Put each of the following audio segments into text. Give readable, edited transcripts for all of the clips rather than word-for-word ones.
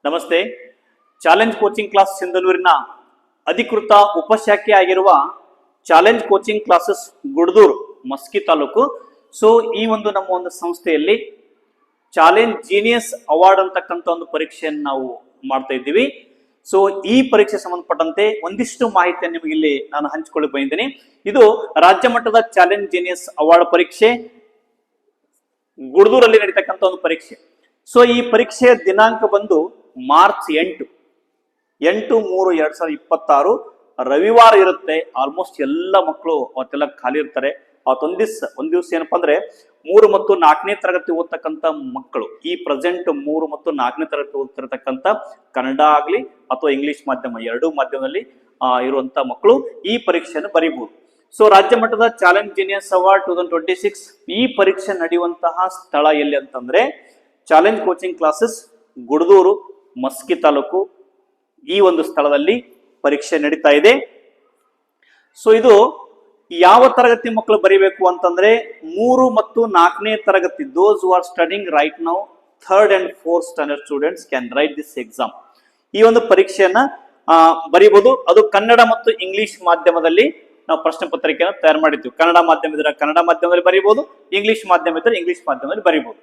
ನಮಸ್ತೆ. Challenge coaching class ಸಿಂಧನೂರಿನ ಅಧಿಕೃತ ಉಪಶಾಖೆ ಆಗಿರುವ challenge coaching classes Guddur Maski taluk. So ಈ ಒಂದು ನಮ್ಮ ಒಂದು ಸಂಸ್ಥೆಯಲ್ಲಿ ಚಾಲೆಂಜ್ ಜೀನಿಯಸ್ ಅವಾರ್ಡ್ ಅಂತಕ್ಕಂಥ ಒಂದು ಪರೀಕ್ಷೆಯನ್ನು ನಾವು ಮಾಡ್ತಾ ಇದ್ದೀವಿ. ಸೊ ಈ ಪರೀಕ್ಷೆ ಸಂಬಂಧಪಟ್ಟಂತೆ ಒಂದಿಷ್ಟು ಮಾಹಿತಿಯನ್ನು ನಿಮಗೆ ಇಲ್ಲಿ ನಾನು ಹಂಚಿಕೊಳ್ಳಿ ಬಂದಿದ್ದೀನಿ. ಇದು ರಾಜ್ಯ ಮಟ್ಟದ ಚಾಲೆಂಜ್ ಜೀನಿಯಸ್ ಅವಾರ್ಡ್ ಪರೀಕ್ಷೆ ಗುಡ್ದೂರಲ್ಲಿ ನಡೀತಕ್ಕಂಥ ಒಂದು ಪರೀಕ್ಷೆ. ಸೊ ಈ ಪರೀಕ್ಷೆಯ ದಿನಾಂಕ ಬಂದು ಮಾರ್ಚ್ 8/3/2026 ರವಿವಾರ ಇರುತ್ತೆ. ಆಲ್ಮೋಸ್ಟ್ ಎಲ್ಲ ಮಕ್ಕಳು ಅವತ್ತೆಲ್ಲ ಖಾಲಿ ಇರ್ತಾರೆ. ಒಂದ್ ದಿವಸ ಏನಪ್ಪಾ ಅಂದ್ರೆ 3 ಮತ್ತು 4ನೇ ತರಗತಿ ಓದ್ತಕ್ಕಂಥ ಮಕ್ಕಳು, ಈ ಪ್ರೆಸೆಂಟ್ 3 ಮತ್ತು 4ನೇ ತರಗತಿ ಓದ್ತಿರತಕ್ಕಂಥ ಕನ್ನಡ ಆಗ್ಲಿ ಅಥವಾ ಇಂಗ್ಲಿಷ್ ಮಾಧ್ಯಮ ಎರಡೂ ಮಾಧ್ಯಮದಲ್ಲಿ ಇರುವಂತ ಮಕ್ಕಳು ಈ ಪರೀಕ್ಷೆಯನ್ನು ಬರೀಬಹುದು. ಸೊ ರಾಜ್ಯ ಮಟ್ಟದ ಚಾಲೆಂಜ್ ಜೀನಿಯಸ್ ಅವಾರ್ಡ್ 2026 ಈ ಪರೀಕ್ಷೆ ನಡೆಯುವಂತಹ ಸ್ಥಳ ಎಲ್ಲಿ ಅಂತಂದ್ರೆ challenge coaching classes Guddur Maski taluk, ಈ ಒಂದು ಸ್ಥಳದಲ್ಲಿ ಪರೀಕ್ಷೆ ನಡೀತಾ ಇದೆ. ಸೊ ಇದು ಯಾವ ತರಗತಿ ಮಕ್ಕಳು ಬರೀಬೇಕು ಅಂತಂದ್ರೆ 3 ಮತ್ತು 4ನೇ ತರಗತಿ, those who are studying right now 3rd and 4th standard students can write this exam. ಈ ಒಂದು ಪರೀಕ್ಷೆಯನ್ನ ಬರೀಬಹುದು. ಅದು ಕನ್ನಡ ಮತ್ತು ಇಂಗ್ಲಿಷ್ ಮಾಧ್ಯಮದಲ್ಲಿ ನಾವು ಪ್ರಶ್ನೆ ಪತ್ರಿಕೆಯನ್ನು ತಯಾರು ಮಾಡಿದ್ವಿ. ಕನ್ನಡ ಮಾಧ್ಯಮ ಇದ್ರೆ ಕನ್ನಡ ಮಾಧ್ಯಮದಲ್ಲಿ ಬರೀಬಹುದು, ಇಂಗ್ಲಿಷ್ ಮಾಧ್ಯಮ ಇದ್ರೆ ಇಂಗ್ಲಿಷ್ ಮಾಧ್ಯಮದಲ್ಲಿ ಬರೀಬಹುದು.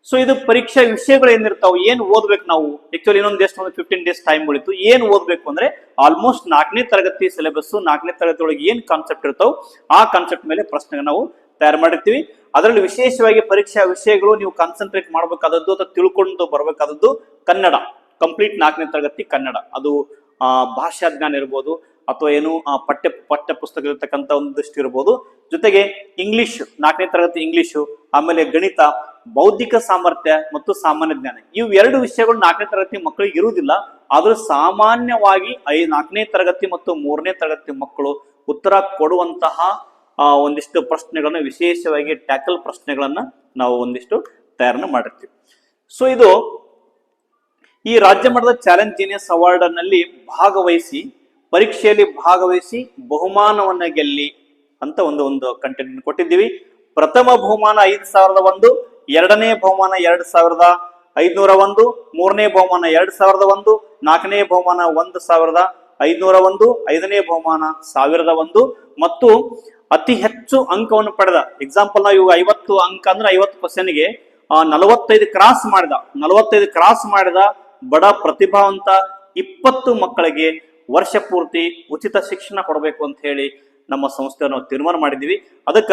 ಸೊ ಇದು ಪರೀಕ್ಷಾ ವಿಷಯಗಳು ಏನಿರ್ತಾವೆ, ಏನ್ ಓದ್ಬೇಕು ನಾವು, ಆಕ್ಚುಲಿ ಇನ್ನೊಂದು 15 ಡೇಸ್ ಟೈಮ್ ಉಳಿತು. ಏನ್ ಓದ್ಬೇಕು ಅಂದ್ರೆ ಆಲ್ಮೋಸ್ಟ್ 4ನೇ ತರಗತಿ ಸಿಲೆಬಸ್, 4ನೇ ತರಗತಿ ಒಳಗೆ ಏನ್ ಕಾನ್ಸೆಪ್ಟ್ ಇರ್ತಾವ ಆ ಕಾನ್ಸೆಪ್ಟ್ ಮೇಲೆ ಪ್ರಶ್ನೆ ನಾವು ತಯಾರು ಮಾಡಿರ್ತೀವಿ. ಅದರಲ್ಲಿ ವಿಶೇಷವಾಗಿ ಪರೀಕ್ಷಾ ವಿಷಯಗಳು ನೀವು ಕಾನ್ಸಂಟ್ರೇಟ್ ಮಾಡಬೇಕಾದದ್ದು ಅಥವಾ ತಿಳ್ಕೊಂಡು ಬರಬೇಕಾದದ್ದು ಕನ್ನಡ, ಕಂಪ್ಲೀಟ್ 4ನೇ ತರಗತಿ ಕನ್ನಡ. ಅದು ಭಾಷಾ ಜ್ಞಾನ ಇರ್ಬೋದು ಅಥವಾ ಏನು ಪಠ್ಯ ಪುಸ್ತಕ ಇರತಕ್ಕಂಥ ಒಂದಷ್ಟು ಇರ್ಬೋದು. ಜೊತೆಗೆ ಇಂಗ್ಲಿಷ್ 4ನೇ ತರಗತಿ ಇಂಗ್ಲಿಷು, ಆಮೇಲೆ ಗಣಿತ, ಬೌದ್ಧಿಕ ಸಾಮರ್ಥ್ಯ ಮತ್ತು ಸಾಮಾನ್ಯ ಜ್ಞಾನ. ಇವು 2 ವಿಷಯಗಳು 4ನೇ ತರಗತಿ ಮಕ್ಕಳಿಗೆ ಇರುವುದಿಲ್ಲ. ಆದ್ರೂ ಸಾಮಾನ್ಯವಾಗಿ 4ನೇ ತರಗತಿ ಮತ್ತು 3ನೇ ತರಗತಿ ಮಕ್ಕಳು ಉತ್ತರ ಕೊಡುವಂತಹ ಒಂದಿಷ್ಟು ಪ್ರಶ್ನೆಗಳನ್ನ, ವಿಶೇಷವಾಗಿ ಟ್ಯಾಕಲ್ ಪ್ರಶ್ನೆಗಳನ್ನ ನಾವು ಒಂದಿಷ್ಟು ತಯಾರನ್ನು ಮಾಡಿರ್ತೀವಿ. ಸೊ ಇದು ಈ ರಾಜ್ಯ ಮಟ್ಟದ ಚಾಲೆಂಜ್ ಜೀನಿಯಸ್ ಅವಾರ್ಡ್ ನಲ್ಲಿ ಪರೀಕ್ಷೆಯಲ್ಲಿ ಭಾಗವಹಿಸಿ ಬಹುಮಾನವನ್ನ ಗೆಲ್ಲಿ ಅಂತ ಒಂದು ಕಂಟೆಂಟ್ ಕೊಟ್ಟಿದ್ದೀವಿ. ಪ್ರಥಮ ಬಹುಮಾನ 5,001, 2ನೇ ಬಹುಮಾನ 2,501, 3ನೇ ಬಹುಮಾನ 2,001, 4ನೇ ಬಹುಮಾನ 1,501, 5ನೇ ಬಹುಮಾನ 1,001 ಮತ್ತು ಅತಿ ಹೆಚ್ಚು ಅಂಕವನ್ನು ಪಡೆದ, ಎಕ್ಸಾಂಪಲ್ ನಾವು ಇವಾಗ 50 ಅಂಕ ಅಂದ್ರೆ 50 ಕ್ವಶನ್ಗೆ 45 ಕ್ರಾಸ್ ಮಾಡಿದ ಬಡ ಪ್ರತಿಭಾವಂತ 20 ಮಕ್ಕಳಿಗೆ ವರ್ಷ ಪೂರ್ತಿ ಉಚಿತ ಶಿಕ್ಷಣ ಕೊಡಬೇಕು ಅಂತ ಹೇಳಿ ನಮ್ಮ ಸಂಸ್ಥೆಯನ್ನು ತೀರ್ಮಾನ ಮಾಡಿದ್ದೀವಿ. ಅದಕ್ಕ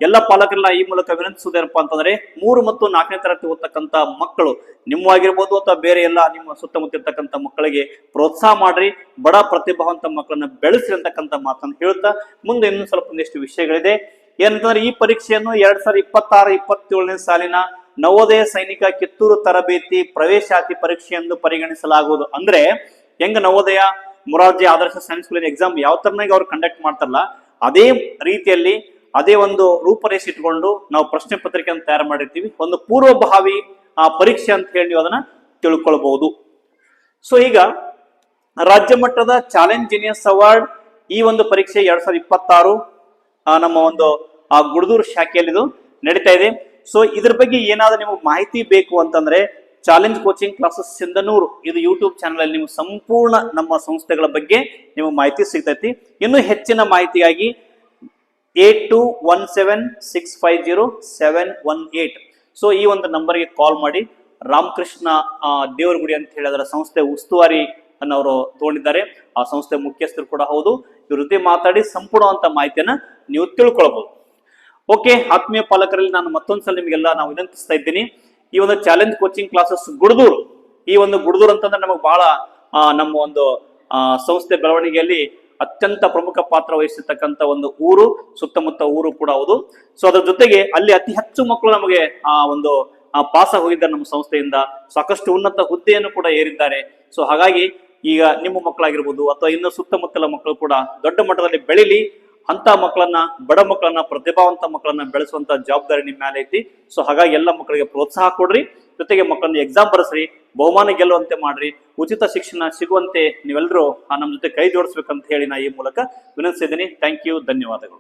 ಎಲ್ಲ ಪಾಲಕರನ್ನ ಈ ಮೂಲಕ ವಿನಂತಿಸುವುದೇನಪ್ಪಾ ಅಂತಂದ್ರೆ 3 ಮತ್ತು 4ನೇ ತರಗತಿ ಓದ್ತಕ್ಕಂಥ ಮಕ್ಕಳು ನಿಮ್ಮವಾಗಿರ್ಬೋದು ಅಥವಾ ಬೇರೆ ಎಲ್ಲ ನಿಮ್ಮ ಸುತ್ತಮುತ್ತ ಇರ್ತಕ್ಕಂಥ ಮಕ್ಕಳಿಗೆ ಪ್ರೋತ್ಸಾಹ ಮಾಡ್ರಿ, ಬಡ ಪ್ರತಿಭಾವಂತ ಮಕ್ಕಳನ್ನ ಬೆಳೆಸ್ರಿ ಅಂತಕ್ಕಂಥ ಮಾತನ್ನು ಹೇಳ್ತಾ ಮುಂದೆ ಇನ್ನೂ ಸ್ವಲ್ಪ ಒಂದಿಷ್ಟು ವಿಷಯಗಳಿದೆ. ಏನಂತಂದ್ರೆ ಈ ಪರೀಕ್ಷೆಯನ್ನು 2026-27ನೇ ಸಾಲಿನ ನವೋದಯ ಸೈನಿಕ ಕಿತ್ತೂರು ತರಬೇತಿ ಪ್ರವೇಶಾತಿ ಪರೀಕ್ಷೆ ಎಂದು ಪರಿಗಣಿಸಲಾಗುವುದು. ಅಂದ್ರೆ ಹೆಂಗ ನವೋದಯ ಮೊರಾರ್ಜಿ ಆದರ್ಶ ಸೈನ್ಸ್ ಸ್ಕೂಲಿನ ಎಕ್ಸಾಮ್ ಯಾವ ತರನಾಗಿ ಅವ್ರು ಕಂಡಕ್ಟ್ ಮಾಡ್ತಾರಲ್ಲ ಅದೇ ರೀತಿಯಲ್ಲಿ ಅದೇ ಒಂದು ರೂಪರೇಷೆ ಇಟ್ಕೊಂಡು ನಾವು ಪ್ರಶ್ನೆ ಪತ್ರಿಕೆಯನ್ನು ತಯಾರು ಮಾಡಿರ್ತೀವಿ. ಒಂದು ಪೂರ್ವಭಾವಿ ಪರೀಕ್ಷೆ ಅಂತ ಹೇಳಿ ನೀವು ಅದನ್ನ ತಿಳ್ಕೊಳ್ಬಹುದು. ಸೊ ಈಗ ರಾಜ್ಯ ಮಟ್ಟದ ಚಾಲೆಂಜ್ ಜೀನಿಯಸ್ ಅವಾರ್ಡ್ ಈ ಒಂದು ಪರೀಕ್ಷೆ 2026 ನಮ್ಮ ಒಂದು ಗುಡ್ದೂರು ಶಾಖೆಯಲ್ಲಿ ಇದು ನಡೀತಾ ಇದೆ. ಸೊ ಇದ್ರ ಬಗ್ಗೆ ಏನಾದ್ರೂ ನಿಮಗೆ ಮಾಹಿತಿ ಬೇಕು ಅಂತಂದ್ರೆ ಚಾಲೆಂಜ್ ಕೋಚಿಂಗ್ ಕ್ಲಾಸಸ್ ಸಿಂಧನೂರು ಇದು ಯೂಟ್ಯೂಬ್ ಚಾನಲ್ ಅಲ್ಲಿ ನೀವು ಸಂಪೂರ್ಣ ನಮ್ಮ ಸಂಸ್ಥೆಗಳ ಬಗ್ಗೆ ನಿಮಗೆ ಮಾಹಿತಿ ಸಿಗ್ತೈತಿ. ಇನ್ನು ಹೆಚ್ಚಿನ ಮಾಹಿತಿಗಾಗಿ 8217650718 ಸೊ ಈ ಒಂದು ನಂಬರ್ಗೆ ಕಾಲ್ ಮಾಡಿ. ರಾಮಕೃಷ್ಣ ದೇವರಗುಡಿ ಅಂತ ಹೇಳಿ ಅದರ ಸಂಸ್ಥೆ ಉಸ್ತುವಾರಿ ಅನ್ನೋರು ತಗೊಂಡಿದ್ದಾರೆ. ಆ ಸಂಸ್ಥೆ ಮುಖ್ಯಸ್ಥರು ಕೂಡ ಹೌದು. ಇವ್ರ ಜೊತೆ ಮಾತಾಡಿ ಸಂಪೂರ್ಣವಂತ ಮಾಹಿತಿಯನ್ನ ನೀವು ತಿಳ್ಕೊಳ್ಬಹುದು. ಓಕೆ, ಆತ್ಮೀಯ ಪಾಲಕರಲ್ಲಿ ನಾನು ಮತ್ತೊಂದ್ಸಲ ನಿಮಗೆಲ್ಲ ನಾವು ವಿನಂತಿಸ್ತಾ ಇದ್ದೀನಿ. ಈ ಒಂದು ಚಾಲೆಂಜ್ ಕೋಚಿಂಗ್ ಕ್ಲಾಸಸ್ ಗುಡ್ದೂರು, ಈ ಒಂದು ಗುಡ್ದೂರು ಅಂತಂದ್ರೆ ನಮಗೆ ಬಹಳ ನಮ್ಮ ಒಂದು ಸಂಸ್ಥೆ ಬೆಳವಣಿಗೆಯಲ್ಲಿ ಅತ್ಯಂತ ಪ್ರಮುಖ ಪಾತ್ರ ವಹಿಸಿರ್ತಕ್ಕಂಥ ಒಂದು ಊರು, ಸುತ್ತಮುತ್ತ ಊರು ಕೂಡ ಹೌದು. ಸೊ ಅದ್ರ ಜೊತೆಗೆ ಅಲ್ಲಿ ಅತಿ ಹೆಚ್ಚು ಮಕ್ಕಳು ನಮಗೆ ಒಂದು ಪಾಸ ಹೋಗಿದ್ದಾರೆ. ನಮ್ಮ ಸಂಸ್ಥೆಯಿಂದ ಸಾಕಷ್ಟು ಉನ್ನತ ಹುದ್ದೆಯನ್ನು ಕೂಡ ಏರಿದ್ದಾರೆ. ಸೊ ಹಾಗಾಗಿ ಈಗ ನಿಮ್ಮ ಮಕ್ಕಳಾಗಿರ್ಬೋದು ಅಥವಾ ಇನ್ನು ಸುತ್ತಮುತ್ತಲ ಮಕ್ಕಳು ಕೂಡ ದೊಡ್ಡ ಮಟ್ಟದಲ್ಲಿ ಬೆಳಿಲಿ. ಅಂತ ಮಕ್ಕಳನ್ನ, ಬಡ ಮಕ್ಕಳನ್ನ, ಪ್ರತಿಭಾವಂತ ಮಕ್ಕಳನ್ನ ಬೆಳೆಸುವಂತ ಜವಾಬ್ದಾರಿ ನಿಮ್ಮ ಮೇಲೆ ಐತಿ. ಸೊ ಹಾಗಾಗಿ ಎಲ್ಲ ಮಕ್ಕಳಿಗೆ ಪ್ರೋತ್ಸಾಹ ಕೊಡ್ರಿ, ಜೊತೆಗೆ ಮಕ್ಕಳನ್ನ ಎಕ್ಸಾಮ್ ಬರೆಸ್ರಿ, ಬಹುಮಾನ ಗೆಲ್ಲುವಂತೆ ಮಾಡ್ರಿ, ಉಚಿತ ಶಿಕ್ಷಣ ಸಿಗುವಂತೆ ನೀವೆಲ್ಲರೂ ನಮ್ಮ ಜೊತೆ ಕೈ ಜೋಡಿಸ್ಬೇಕಂತ ಹೇಳಿ ನಾ ಈ ಮೂಲಕ ವಿನಂತಿಸಿದ್ದೀನಿ. ಥ್ಯಾಂಕ್ ಯು, ಧನ್ಯವಾದಗಳು.